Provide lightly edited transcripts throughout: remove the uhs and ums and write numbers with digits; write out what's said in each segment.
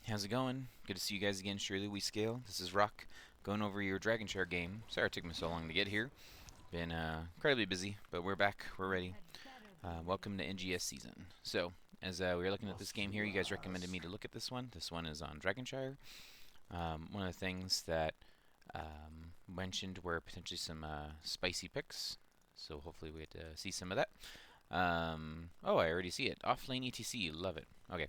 How's it going? Good to see you guys again. Surely we scale. This is Rock, going over your Dragon Shire game. Sorry it took me so long to get here. Been incredibly busy, but we're back. We're ready. Welcome to NGS season. So, as we were looking at this game here, you guys recommended me to look at this one. This one is on Dragon Shire. One of the things that mentioned were potentially some spicy picks. So hopefully we get to see some of that. Oh, I already see it. Offlane ETC. Love it. Okay.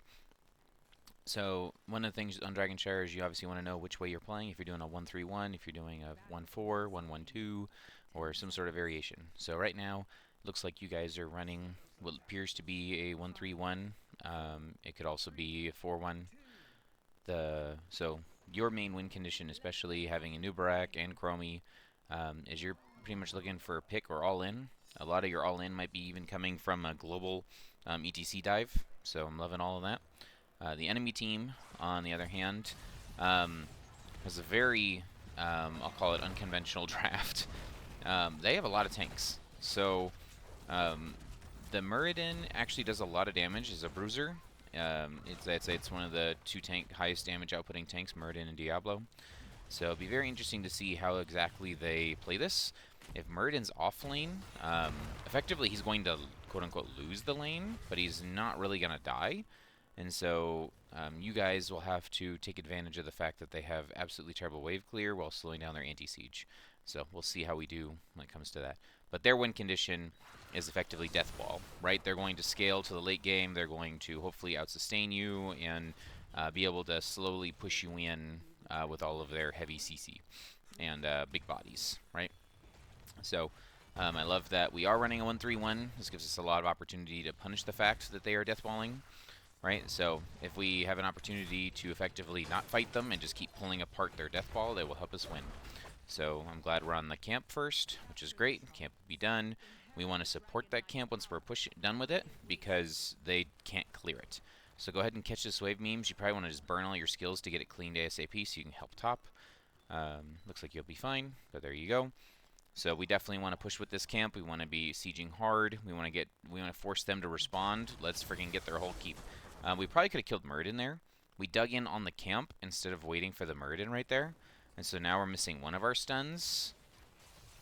So one of the things on Dragon Shire is you obviously want to know which way you're playing. If you're doing a 1-3-1, if you're doing a 1-4, 1-1-2, or some sort of variation. So right now, it looks like you guys are running what appears to be a 1-3-1. It could also be a 4-1. So your main win condition, especially having a Nubarak and Chromie, is you're pretty much looking for a pick or all in. A lot of your all in might be even coming from a global ETC dive. So I'm loving all of that. The enemy team, on the other hand, has a very, I'll call it unconventional draft. They have a lot of tanks. So um, the Muradin actually does a lot of damage as a bruiser. I'd say it's one of the two highest damage outputting tanks, Muradin and Diablo. So it'll be very interesting to see how exactly they play this. If Muradin's off lane, effectively he's going to quote-unquote lose the lane, but he's not really going to die. And so you guys will have to take advantage of the fact that they have absolutely terrible wave clear while slowing down their anti-siege. So we'll see how we do when it comes to that. But their win condition is effectively death ball, right? They're going to scale to the late game. They're going to hopefully outsustain you and be able to slowly push you in with all of their heavy CC and big bodies, right? So I love that we are running a 1-3-1. This gives us a lot of opportunity to punish the fact that they are deathballing, right? So if we have an opportunity to effectively not fight them and just keep pulling apart their deathball, they will help us win. So I'm glad we're on the camp first, which is great. Camp will be done. We want to support that camp once we're done with it because they can't clear it. So go ahead and catch this wave memes. You probably want to just burn all your skills to get it cleaned ASAP so you can help top. Looks like you'll be fine, but there you go. So we definitely want to push with this camp. We want to be sieging hard. We want to force them to respond. Let's freaking get their whole keep. We probably could have killed Muradin there. We dug in on the camp instead of waiting for the Muradin right there. And so now we're missing one of our stuns.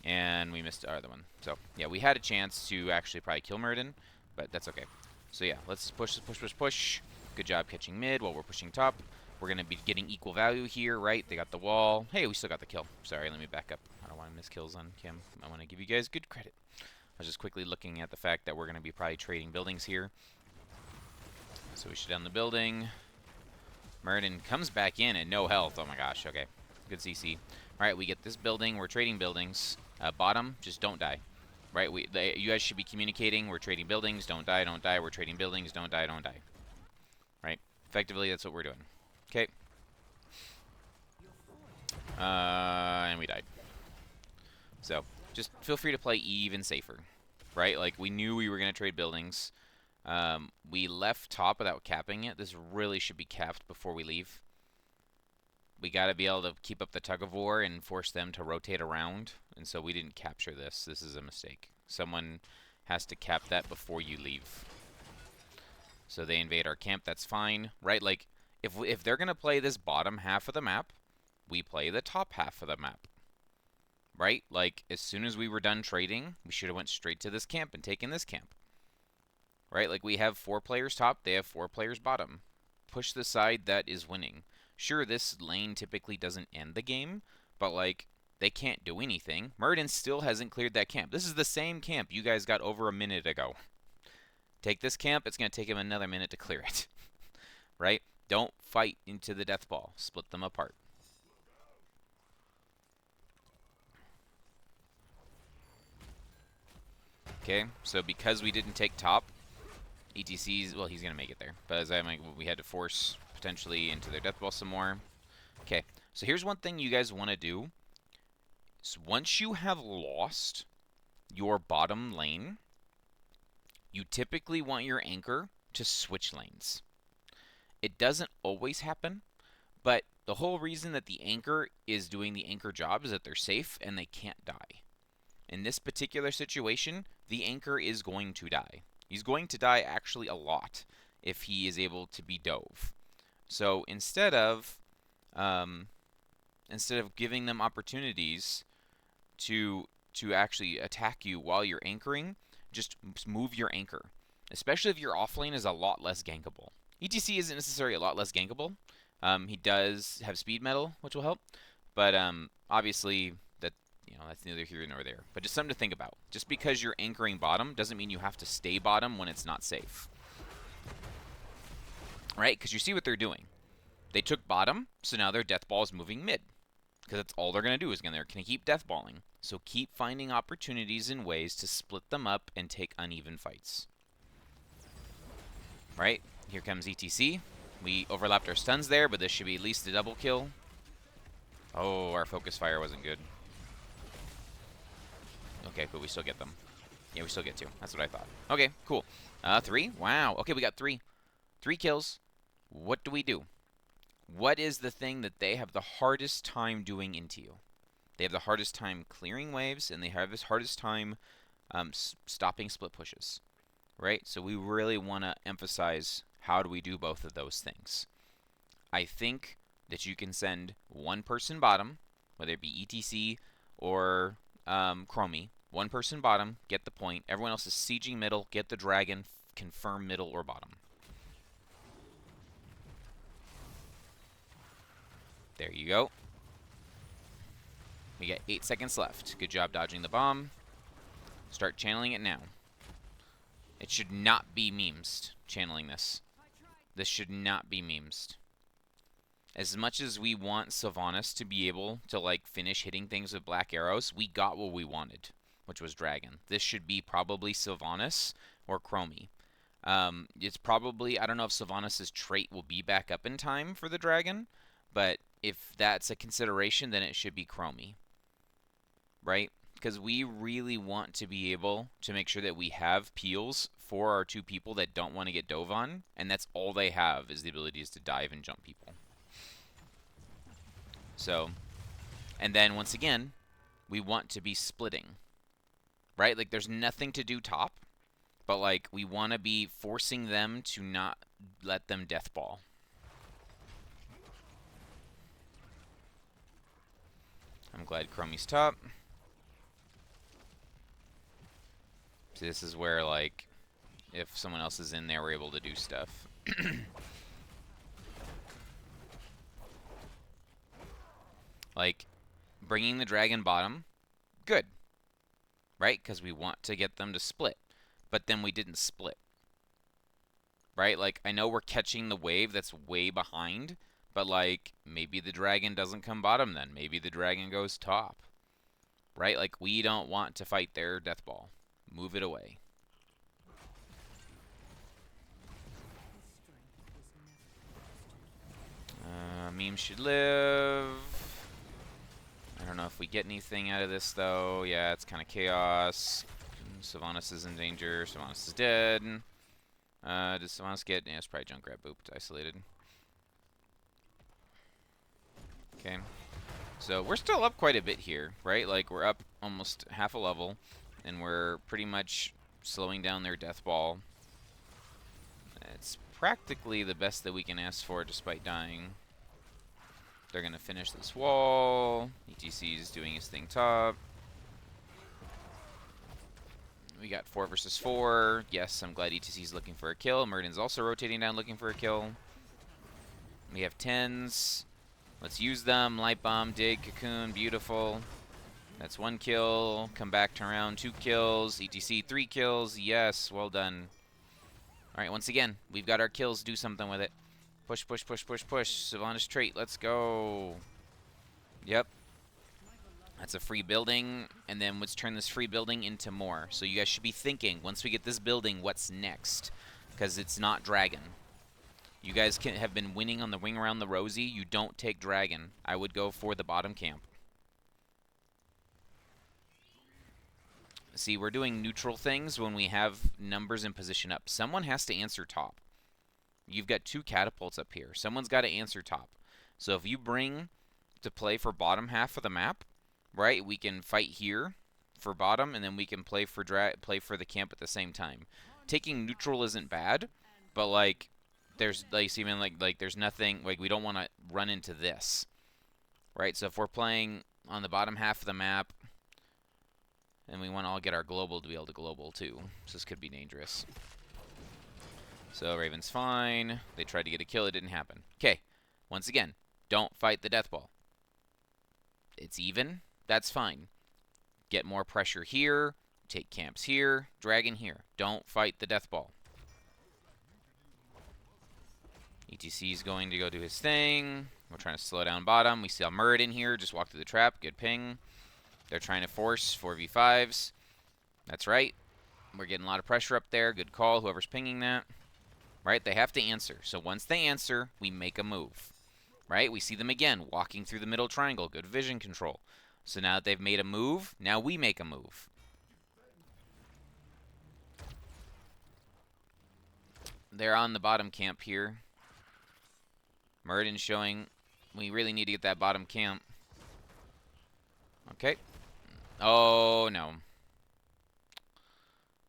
And we missed our other one. So, yeah, we had a chance to actually probably kill Muradin, but that's okay. So, yeah, let's push, push, push, push. Good job catching mid while we're pushing top. We're going to be getting equal value here, right? They got the wall. Hey, we still got the kill. Sorry, let me back up. I don't want to miss kills on Kim. I want to give you guys good credit. I was just quickly looking at the fact that we're going to be probably trading buildings here. So we shoot down the building. Muradin comes back in at no health. Oh my gosh, okay. Good CC. Alright, we get this building. We're trading buildings. Bottom, just don't die. Right, you guys should be communicating. We're trading buildings. Don't die, don't die. We're trading buildings. Don't die, don't die. Right? Effectively, that's what we're doing. Okay. And we died. So, just feel free to play even safer. Right? Like, we knew we were going to trade buildings. We left top without capping it. This really should be capped before we leave. We got to be able to keep up the tug of war and force them to rotate around. And so we didn't capture this. This is a mistake. Someone has to cap that before you leave. So they invade our camp. That's fine, right? Like, if they're going to play this bottom half of the map, we play the top half of the map. Right? Like, as soon as we were done trading, we should have went straight to this camp and taken this camp. Right? Like, we have 4 players top. They have 4 players bottom. Push the side that is winning. Sure, this lane typically doesn't end the game, but, like, they can't do anything. Muradin still hasn't cleared that camp. This is the same camp you guys got over a minute ago. Take this camp, it's going to take him another minute to clear it. Right? Don't fight into the death ball. Split them apart. Okay, so because we didn't take top, ETC's, well, he's going to make it there. But as we had to force potentially into their death ball some more. Okay, so here's one thing you guys want to do. So once you have lost your bottom lane, you typically want your anchor to switch lanes. It doesn't always happen, but the whole reason that the anchor is doing the anchor job is that they're safe and they can't die. In this particular situation, the anchor is going to die. He's going to die actually a lot if he is able to be dove. So instead of giving them opportunities to actually attack you while you're anchoring, just move your anchor. Especially if your offlane is a lot less gankable. ETC isn't necessarily a lot less gankable. He does have speed metal, which will help, but obviously that's neither here nor there. But just something to think about. Just because you're anchoring bottom doesn't mean you have to stay bottom when it's not safe, right? Because you see what they're doing. They took bottom, so now their death ball is moving mid. Because that's all they're going to do is they're going to keep death balling. So keep finding opportunities and ways to split them up and take uneven fights. Right? Here comes ETC. We overlapped our stuns there, but this should be at least a double kill. Oh, our focus fire wasn't good. Okay, but we still get them. Yeah, we still get 2. That's what I thought. Okay, cool. 3? Wow. Okay, we got 3. 3 kills. What do we do? What is the thing that they have the hardest time doing into you? They have the hardest time clearing waves, and they have the hardest time stopping split pushes, right? So we really want to emphasize how do we do both of those things. I think that you can send one person bottom, whether it be ETC or Chromie, one person bottom, get the point. Everyone else is sieging middle, get the dragon, confirm middle or bottom. There you go. We got 8 seconds left. Good job dodging the bomb. Start channeling it now. It should not be memesed, channeling this. This should not be memesed. As much as we want Sylvanas to be able to, like, finish hitting things with black arrows, we got what we wanted, which was Dragon. This should be probably Sylvanas or Chromie. It's probably, I don't know if Sylvanas' trait will be back up in time for the Dragon, but if that's a consideration, then it should be Chromie. Right? Because we really want to be able to make sure that we have peels for our 2 people that don't want to get dove on, and that's all they have is the abilities to dive and jump people. So, and then once again, we want to be splitting, right? Like, there's nothing to do top, but, like, we want to be forcing them to not let them death ball. I'm glad Chromie's top. So this is where, like, if someone else is in there, we're able to do stuff. Like, bringing the dragon bottom, good. Right? Because we want to get them to split. But then we didn't split. Right? Like, I know we're catching the wave that's way behind, but, like, maybe the dragon doesn't come bottom then. Maybe the dragon goes top. Right? Like, we don't want to fight their death ball. Move it away. Meme should live. I don't know if we get anything out of this, though. Yeah, it's kind of chaos. Sylvanas is in danger. Sylvanas is dead. Does Sylvanas get... Yeah, it's probably Junkrat booped. Isolated. Okay. So we're still up quite a bit here, right? Like, we're up almost half a level, and we're pretty much slowing down their death ball. It's practically the best that we can ask for despite dying. They're going to finish this wall. ETC is doing his thing top. We got 4 versus 4. Yes, I'm glad ETC is looking for a kill. Murden's also rotating down looking for a kill. We have 10s. Let's use them. Light bomb, dig, cocoon, beautiful. That's 1 kill. Come back, turn around, 2 kills. ETC, 3 kills. Yes, well done. All right, once again, we've got our kills. Do something with it. Push, push, push, push, push. Sylvanas trait, let's go. Yep. That's a free building, and then let's turn this free building into more. So you guys should be thinking, once we get this building, what's next? Because it's not dragon. You guys have been winning on the wing around the rosy. You don't take dragon. I would go for the bottom camp. See, we're doing neutral things when we have numbers in position up. Someone has to answer top. You've got 2 catapults up here. Someone's got to answer top. So if you bring to play for bottom half of the map, right, we can fight here for bottom, and then we can play for the camp at the same time. Taking neutral isn't bad, but, like, there's like even like there's nothing like we don't want to run into this, right? So if we're playing on the bottom half of the map and we want to all get our global to be able to global too, so this could be dangerous. So Raven's fine. They tried to get a kill, it didn't happen. Okay, once again, don't fight the death ball. It's even, that's fine. Get more pressure here, take camps here, dragon here. Don't fight the death ball. ETC is going to go do his thing. We're trying to slow down bottom. We see Muradin here, just walk through the trap, good ping. They're trying to force 4v5s. That's right. We're getting a lot of pressure up there. Good call, whoever's pinging that. Right, they have to answer. So once they answer, we make a move. Right, we see them again, walking through the middle triangle. Good vision control. So now that they've made a move, now we make a move. They're on the bottom camp here. Muradin showing we really need to get that bottom camp. Okay. Oh, no.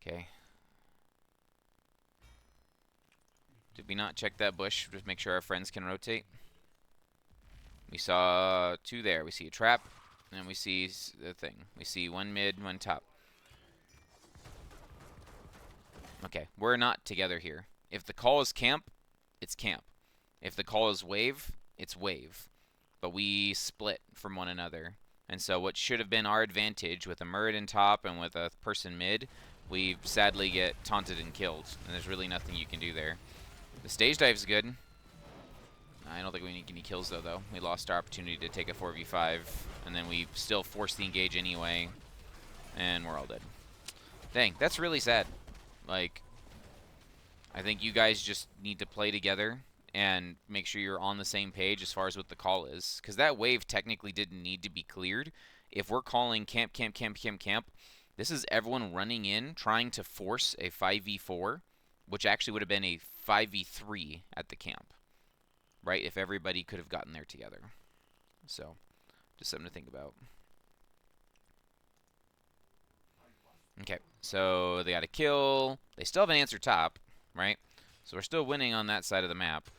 Okay. Did we not check that bush? Just make sure our friends can rotate. We saw two there. We see a trap, and we see the thing. We see one mid, one top. Okay, we're not together here. If the call is camp, it's camp. If the call is wave, it's wave. But we split from one another. And so what should have been our advantage with a Muradin top and with a person mid, we sadly get taunted and killed. And there's really nothing you can do there. The stage dive's good. I don't think we need any kills though. We lost our opportunity to take a 4v5, and then we still forced the engage anyway, and we're all dead. Dang, that's really sad. Like, I think you guys just need to play together and make sure you're on the same page as far as what the call is, because that wave technically didn't need to be cleared. If we're calling camp, camp, camp, camp, camp, this is everyone running in, trying to force a 5v4, which actually would have been a 5v3 at the camp. Right, if everybody could have gotten there together. So, just something to think about. Okay, so they got a kill. They still have an answer top, right? So we're still winning on that side of the map.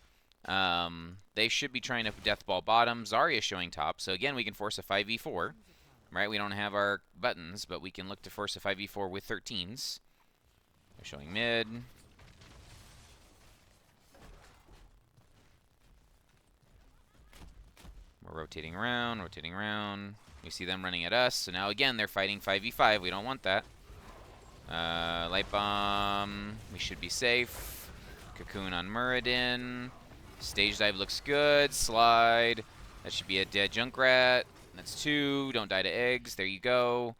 They should be trying to death ball bottom. Zarya showing top. So again, we can force a 5v4. Right, we don't have our buttons, but we can look to force a 5v4 with 13s. They're showing mid. We're rotating around, rotating around. We see them running at us. So now again, they're fighting 5v5. We don't want that. Light bomb. We should be safe. Cocoon on Muradin. Stage dive looks good. Slide. That should be a dead Junkrat. That's two. Don't die to eggs. There you go.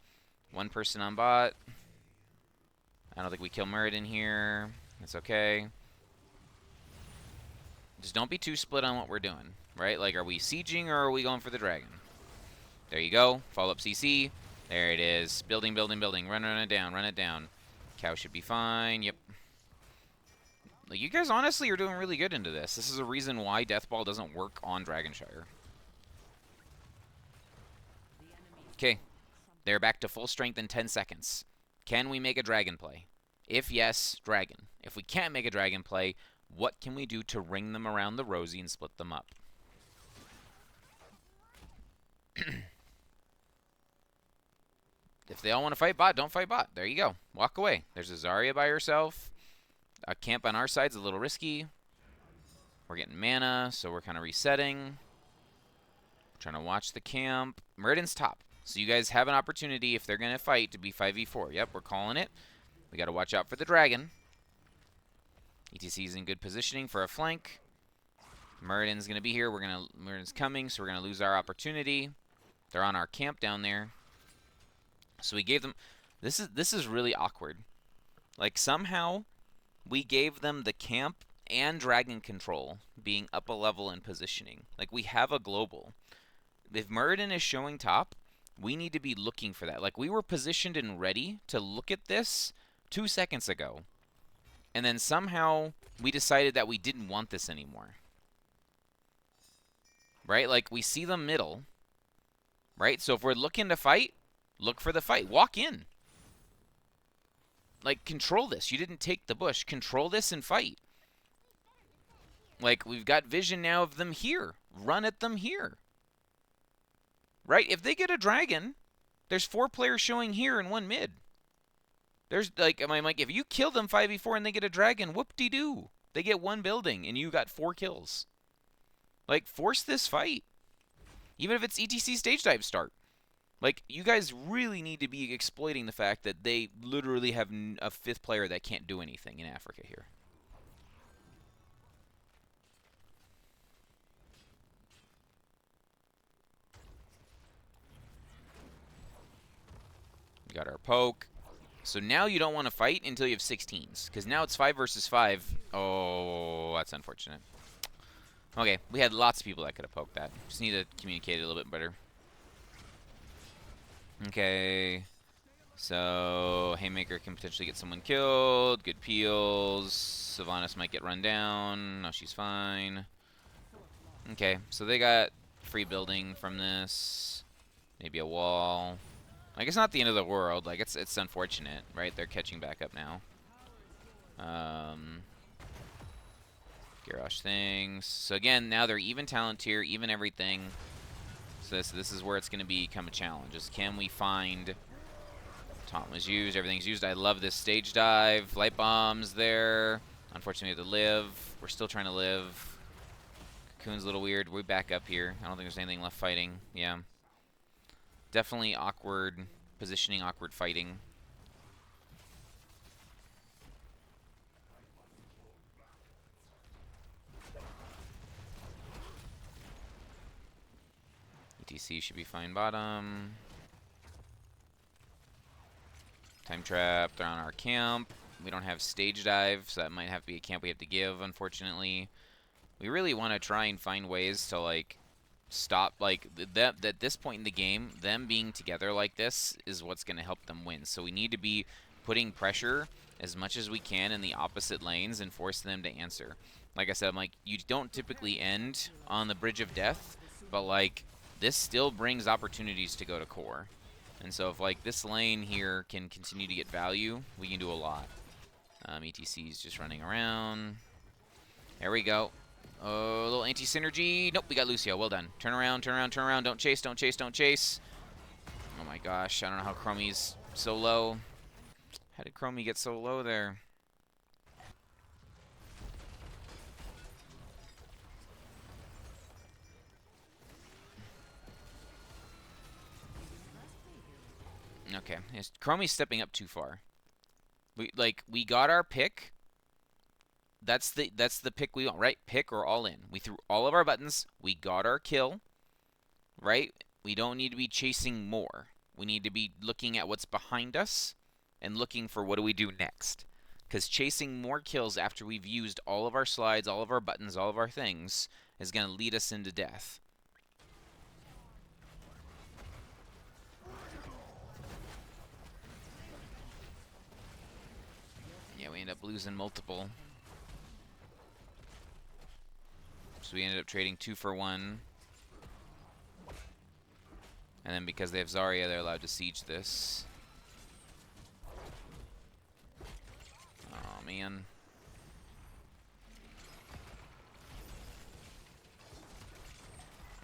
One person on bot. I don't think we kill Muradin here. That's okay. Just don't be too split on what we're doing. Right? Like, are we sieging or are we going for the dragon? There you go. Follow up CC. There it is. Building, building, building. Run it down. Run it down. Cow should be fine. Yep. Like, you guys honestly are doing really good into this. This is a reason why Deathball doesn't work on Dragon Shire. Okay. They're back to full strength in 10 seconds. Can we make a dragon play? If yes, dragon. If we can't make a dragon play, what can we do to ring them around the rosy and split them up? If they all want to fight bot, don't fight bot. There you go. Walk away. There's a Zarya by herself. A camp on our side's a little risky. We're getting mana, so we're kind of resetting. Trying to watch the camp. Muradin's top. So you guys have an opportunity, if they're going to fight, to be 5v4. Yep, we're calling it. We got to watch out for the dragon. ETC's in good positioning for a flank. Muradin's going to be here. Muradin's coming, so we're going to lose our opportunity. They're on our camp down there. So we gave them... This is really awkward. Like, somehow we gave them the camp and dragon control being up a level in positioning. Like, we have a global. If Muradin is showing top, we need to be looking for that. Like, we were positioned and ready to look at this 2 seconds ago. And then somehow we decided that we didn't want this anymore. Right? Like, we see them middle. Right? So if we're looking to fight, look for the fight. Walk in. Like, control this. You didn't take the bush. Control this and fight. Like, we've got vision now of them here. Run at them here. Right? If they get a dragon, there's 4 players showing here and 1 mid. There's, like, I'm like, if you kill them 5v4 and they get a dragon, whoop-de-doo. They get 1 building, and you got 4 kills. Like, force this fight. Even if it's ETC stage dive start. Like, you guys really need to be exploiting the fact that they literally have a 5th player that can't do anything in Africa here. We got our poke. So now you don't want to fight until you have 16s. Because now it's 5 versus 5. Oh, that's unfortunate. Okay, we had lots of people that could have poked that. Just need to communicate it a little bit better. Okay. So, Haymaker can potentially get someone killed. Good peels. Sylvanas might get run down. No, she's fine. Okay, so they got free building from this. Maybe a wall. Like, it's not the end of the world. Like, it's unfortunate, right? They're catching back up now. Garrosh things. So again, now they're even talent tier, even everything. So this is where it's going to become a challenge. Is can we find... Taunt was used, everything's used. I love this stage dive. Light bombs there. Unfortunately, we have to live. We're still trying to live. Cocoon's a little weird. We're back up here. I don't think there's anything left fighting. Yeah. Definitely awkward positioning, awkward fighting. ETC should be fine bottom. Time trap, they're on our camp. We don't have stage dive, so that might have to be a camp we have to give, unfortunately. We really want to try and find ways to, like, stop, like, at this point in the game, them being together like this is what's going to help them win. So we need to be putting pressure as much as we can in the opposite lanes and force them to answer. Like I said, I'm like, you don't typically end on the bridge of death, but, like, this still brings opportunities to go to core. And so if, like, this lane here can continue to get value, we can do a lot. ETC is just running around. There we go. Oh, a little anti-synergy. Nope, we got Lucio. Well done. Turn around, turn around, turn around. Don't chase, don't chase, don't chase. Oh my gosh, I don't know how Chromie's so low. How did Chromie get so low there? Okay, Chromie's stepping up too far. We got our pick. That's the pick we want, right? Pick or all in. We threw all of our buttons. We got our kill, right? We don't need to be chasing more. We need to be looking at what's behind us and looking for what do we do next. Because chasing more kills after we've used all of our slides, all of our buttons, all of our things is going to lead us into death. Yeah, we end up losing multiple. So we ended up trading 2 for 1. And then because they have Zarya, they're allowed to siege this. Oh, man.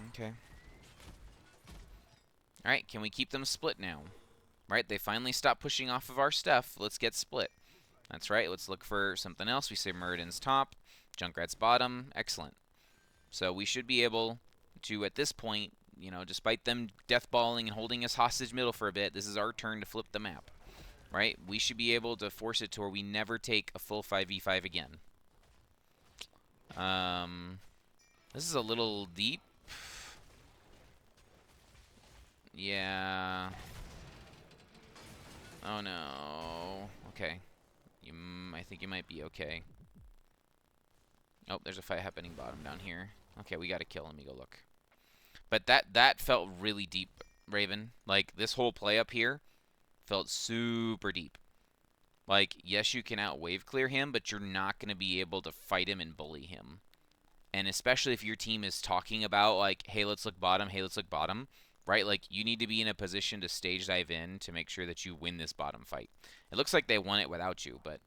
Okay. Alright, can we keep them split now? Right, they finally stopped pushing off of our stuff. Let's get split. That's right, let's look for something else. We say Muradin's top, Junkrat's bottom. Excellent. So we should be able to, at this point, you know, despite them deathballing and holding us hostage middle for a bit, this is our turn to flip the map. Right? We should be able to force it to where we never take a full 5v5 again. This is a little deep. Yeah. Oh no. Okay. I think you might be okay. Oh, there's a fight happening bottom down here. Okay, we gotta kill. Let me go look. But that felt really deep, Raven. Like, this whole play up here felt super deep. Like, yes, you can out-wave clear him, but you're not going to be able to fight him and bully him. And especially if your team is talking about, like, hey, let's look bottom, hey, let's look bottom, right? Like, you need to be in a position to stage dive in to make sure that you win this bottom fight. It looks like they won it without you, but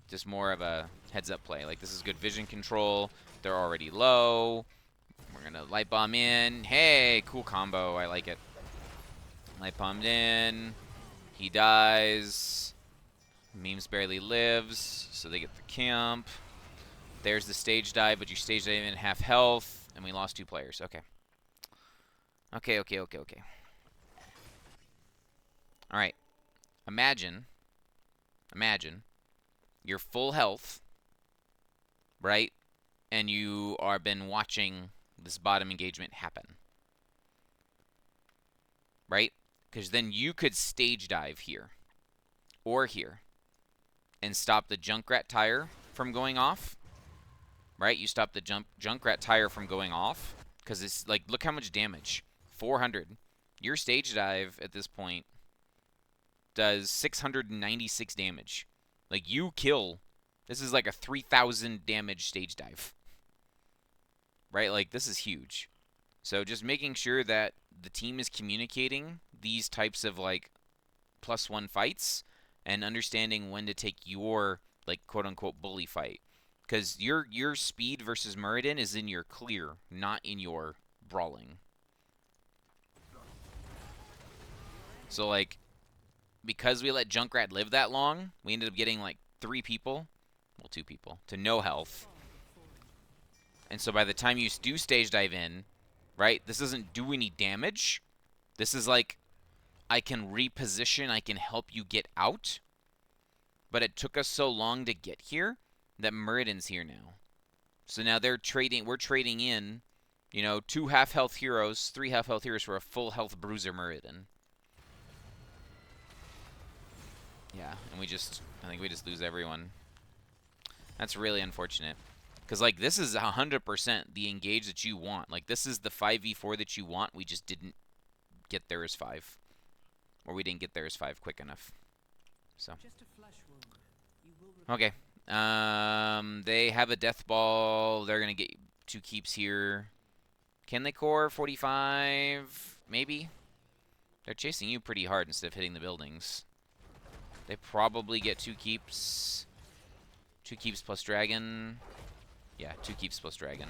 Just more of a heads-up play. Like, this is good vision control. They're already low. We're going to Light Bomb in. Hey, cool combo. I like it. Light Bombed in. He dies. Memes barely lives, so they get the camp. There's the stage dive, but you stage dive in half health, and we lost 2 players. Okay. Okay. All right. Imagine you're full health, right? And you are been watching this bottom engagement happen, right? Because then you could stage dive here or here and stop the Junkrat tire from going off, right? You stop the Junkrat tire from going off because it's like, look how much damage. 400. Your stage dive at this point does 696 damage. Like, you kill. This is like a 3,000 damage stage dive. Right? Like, this is huge. So just making sure that the team is communicating these types of, like, +1 fights and understanding when to take your, like, quote-unquote bully fight. Because your speed versus Muradin is in your clear, not in your brawling. So, like, because we let Junkrat live that long, we ended up getting, like, 3 people, well, 2 people, to no health. And so by the time you do stage dive in, right, this doesn't do any damage. This is like, I can reposition, I can help you get out. But it took us so long to get here that Muradin's here now. So now we're trading in, you know, 2 half-health heroes, 3 half-health heroes for a full-health Bruiser Muradin. Yeah, and I think we just lose everyone. That's really unfortunate. Because, like, this is 100% the engage that you want. Like, this is the 5v4 that you want. We just didn't get there as 5. Or we didn't get there as 5 quick enough. So. Okay. They have a death ball. They're going to get 2 keeps here. Can they core 45? Maybe. They're chasing you pretty hard instead of hitting the buildings. They probably get 2 keeps. 2 keeps plus dragon. Yeah, 2 keeps plus dragon.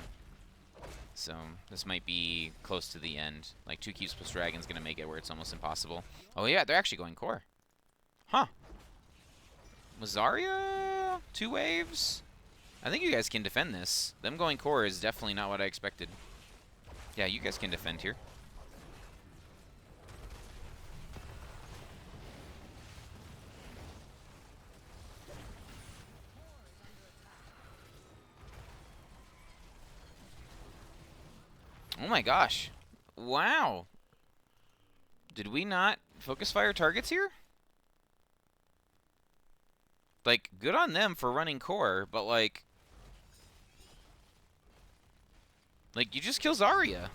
So this might be close to the end. Like 2 keeps plus dragon's gonna make it where it's almost impossible. Oh yeah, they're actually going core. Huh. Was Zarya 2 waves? I think you guys can defend this. Them going core is definitely not what I expected. Yeah, you guys can defend here. Oh my gosh. Wow. Did we not focus fire targets here? Like, good on them for running core, but like, you just kill Zarya.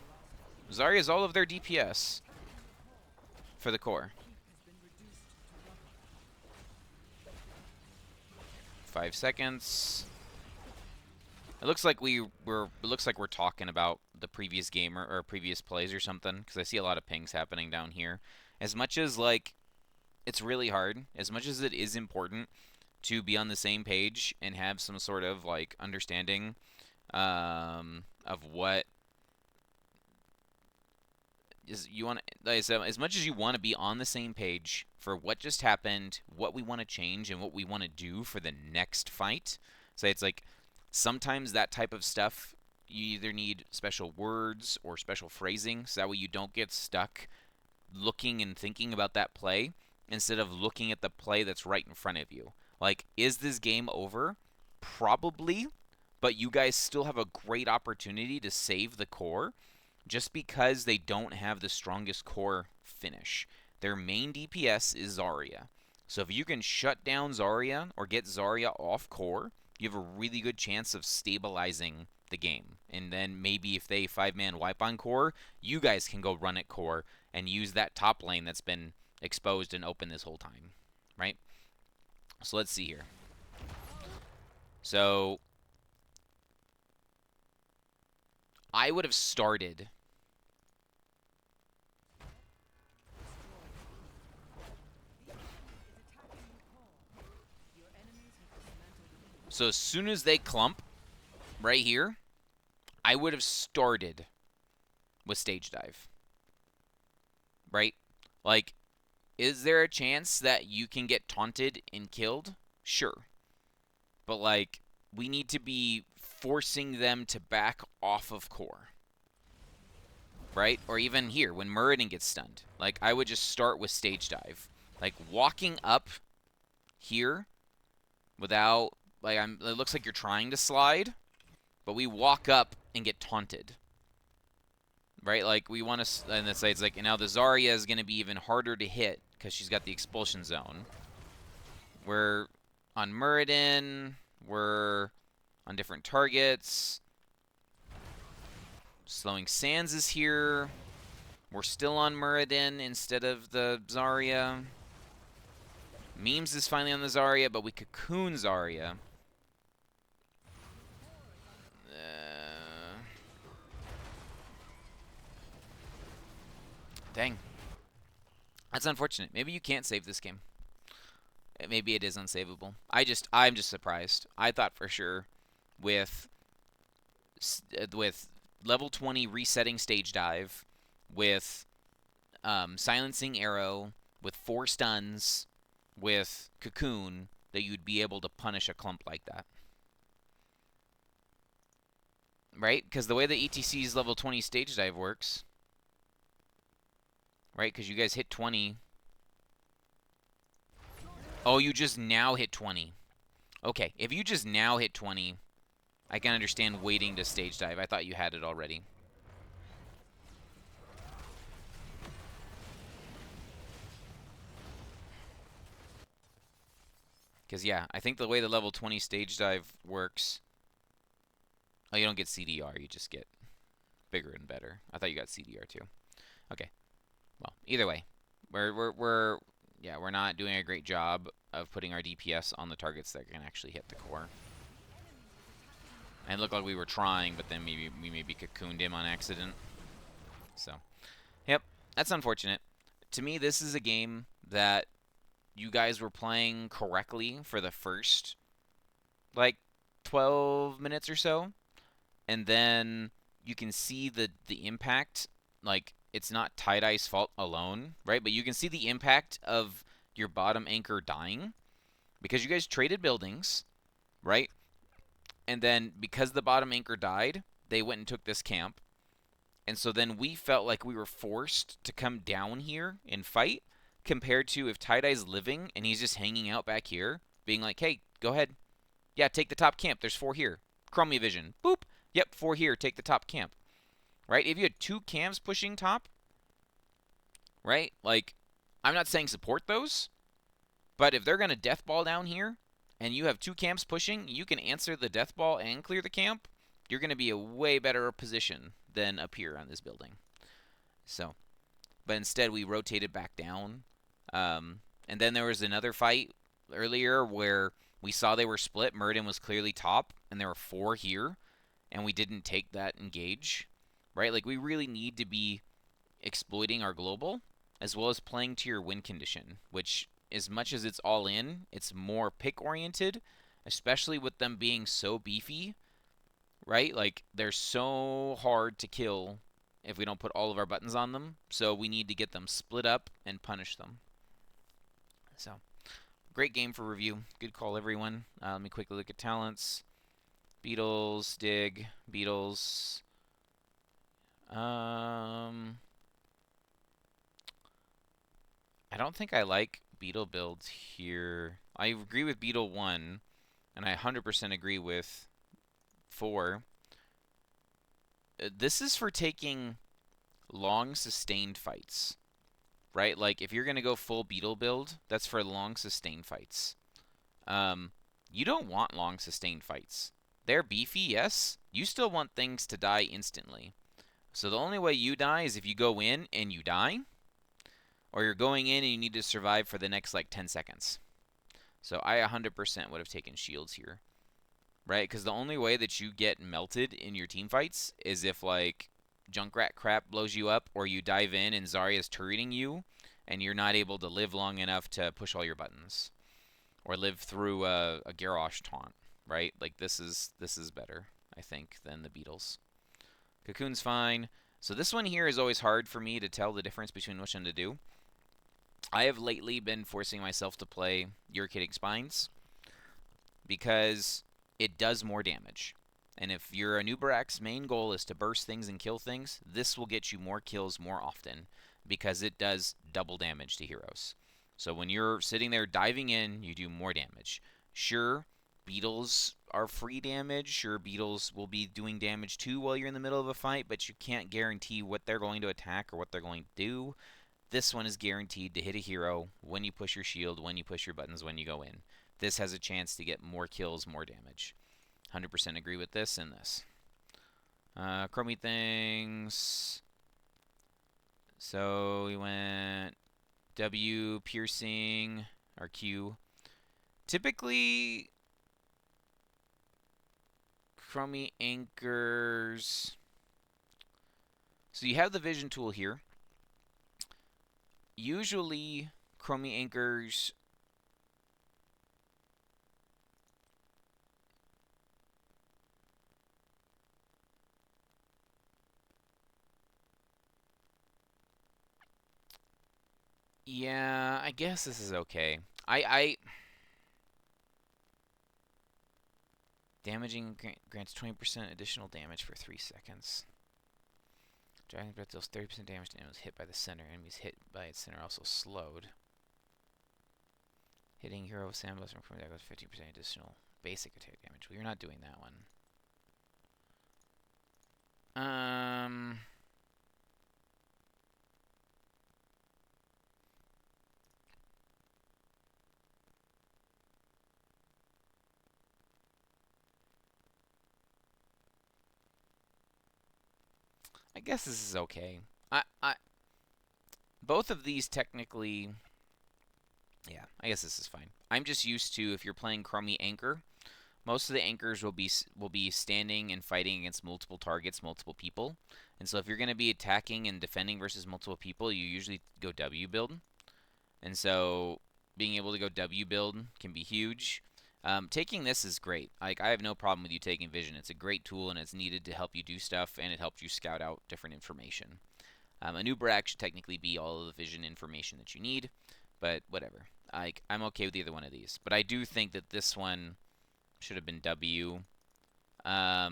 Zarya's all of their DPS for the core. 5 seconds. It looks like we're talking about the previous game or previous plays or something, because I see a lot of pings happening down here. As much as, like, it's really hard, as much as it is important to be on the same page and have some sort of, like, understanding of what is you want. Like I said, as much as you want to be on the same page for what just happened, what we want to change, and what we want to do for the next fight. So it's like, sometimes that type of stuff, you either need special words or special phrasing, so that way you don't get stuck looking and thinking about that play instead of looking at the play that's right in front of you. Like, is this game over? Probably, but you guys still have a great opportunity to save the core just because they don't have the strongest core finish. Their main DPS is Zarya. So if you can shut down Zarya or get Zarya off core, you have a really good chance of stabilizing the game. And then maybe if they 5-man wipe on core, you guys can go run at core and use that top lane that's been exposed and open this whole time, right? So let's see here. So I would have started So as soon as they clump right here, I would have started with stage dive. Right? Like, is there a chance that you can get taunted and killed? Sure. But, like, we need to be forcing them to back off of core. Right? Or even here, when Muradin gets stunned. Like, I would just start with stage dive. Like, walking up here without... Like, it looks like you're trying to slide, but we walk up and get taunted. Right? Like, we want to... And it's like, now the Zarya is going to be even harder to hit because she's got the expulsion zone. We're on Muradin. We're on different targets. Slowing Sands is here. We're still on Muradin instead of the Zarya. Memes is finally on the Zarya, but we cocoon Zarya. Dang. That's unfortunate. Maybe you can't save this game. Maybe it is unsavable. I'm just surprised. I thought for sure with level 20 resetting stage dive, with silencing arrow, with 4 stuns, with cocoon, that you'd be able to punish a clump like that. Right? Because the way the ETC's level 20 stage dive works, right? Because you guys hit 20. Oh, you just now hit 20. Okay, if you just now hit 20, I can understand waiting to stage dive. I thought you had it already. Because, yeah, I think the way the level 20 stage dive works... Oh, you don't get CDR. You just get bigger and better. I thought you got CDR, too. Okay. Well, either way. We're not doing a great job of putting our DPS on the targets that can actually hit the core. And it looked like we were trying, but then we maybe cocooned him on accident. So, yep, that's unfortunate. To me, this is a game that you guys were playing correctly for the first, like, 12 minutes or so. And then you can see the impact. Like, it's not Tie-Dye's fault alone, right? But you can see the impact of your bottom anchor dying. Because you guys traded buildings, right? And then because the bottom anchor died, they went and took this camp. And so then we felt like we were forced to come down here and fight, compared to if Tie-Dye's living and he's just hanging out back here, being like, hey, go ahead. Yeah, take the top camp. There's 4 here. Chromia Vision. Boop. Yep, 4 here. Take the top camp. Right? If you had 2 camps pushing top, right? Like, I'm not saying support those, but if they're going to death ball down here, and you have 2 camps pushing, you can answer the death ball and clear the camp, you're going to be a way better position than up here on this building. So, but instead we rotated back down. And then there was another fight earlier where we saw they were split. Muradin was clearly top, and there were 4 here, and we didn't take that engage. Right? Like, we really need to be exploiting our global, as well as playing to your win condition, which, as much as it's all in, it's more pick-oriented, especially with them being so beefy, right? Like, they're so hard to kill if we don't put all of our buttons on them, so we need to get them split up and punish them. So, great game for review. Good call, everyone. Let me quickly look at talents. Beetles, Dig, Beetles. I don't think I like Beetle builds here. I agree with Beetle 1, and I 100% agree with 4. This is for taking long, sustained fights, right? Like, if you're going to go full Beetle build, that's for long, sustained fights. You don't want long, sustained fights. They're beefy, yes. You still want things to die instantly. So the only way you die is if you go in and you die, or you're going in and you need to survive for the next, like, 10 seconds. So I 100% would have taken shields here, right? Because the only way that you get melted in your team fights is if, like, Junkrat crap blows you up, or you dive in and Zarya's turreting you, and you're not able to live long enough to push all your buttons, or live through a Garrosh taunt. right? Like this is better, I think, than the beetles. Cocoon's fine. So this one here is always hard for me to tell the difference between which one to do. I have lately been forcing myself to play Irritating Spines because it does more damage. And if your Anubarak's main goal is to burst things and kill things, this will get you more kills more often because it does double damage to heroes. So when you're sitting there diving in, you do more damage. Sure, beetles are free damage. Sure, beetles will be doing damage too while you're in the middle of a fight, but you can't guarantee what they're going to attack or what they're going to do. This one is guaranteed to hit a hero when you push your shield, when you push your buttons, when you go in. This has a chance to get more kills, more damage. 100% agree with this and this. Chromie things. So we went W, piercing, or Q. Typically, Chromie anchors. So you have the vision tool here. Usually, Chromie anchors yeah, I guess this is okay. I damaging grants 20% additional damage for 3 seconds. Dragon Breath deals 30% damage to enemies hit by the center. Enemies hit by its center also slowed. Hitting hero with Sandblast from that goes 15% additional basic attack damage. Well, you're not doing that one. I guess this is okay. Both of these technically, yeah, I guess this is fine. I'm just used to if you're playing Chromie Anchor, most of the anchors will be standing and fighting against multiple targets, multiple people. And so if you're going to be attacking and defending versus multiple people, you usually go W build. And so being able to go W build can be huge. Taking this is great. Like I have no problem with you taking vision. It's a great tool and it's needed to help you do stuff and it helps you scout out different information. A new Brack should technically be all of the vision information that you need, but whatever. I'm okay with either one of these. But I do think that this one should have been W. I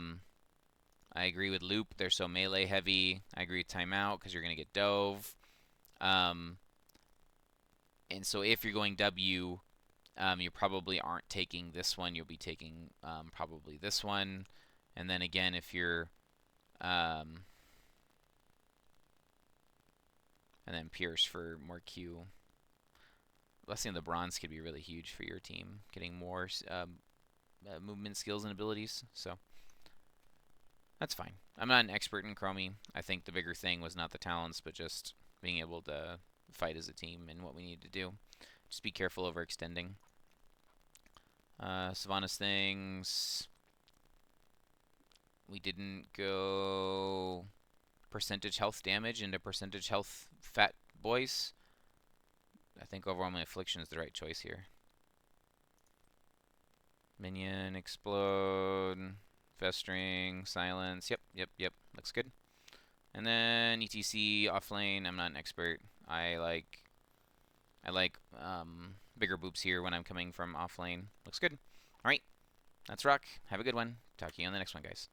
agree with Loop. They're so melee heavy. I agree with Timeout because you're going to get Dove. And so if you're going W, you probably aren't taking this one. You'll be taking probably this one. And then again, if you're... and then Pierce for more Q. Blessing of the Bronze could be really huge for your team. Getting more movement skills and abilities. So that's fine. I'm not an expert in Chromie. I think the bigger thing was not the talents, but just being able to fight as a team and what we need to do. Just be careful overextending. Sylvanas things. We didn't go percentage health damage into percentage health fat boys. I think overwhelming affliction is the right choice here. Minion, explode, festering, silence. Yep. Looks good. And then ETC offlane. I'm not an expert. I like bigger boops here when I'm coming from offlane. Looks good. All right, that's rock. Have a good one. Talk to you on the next one, guys.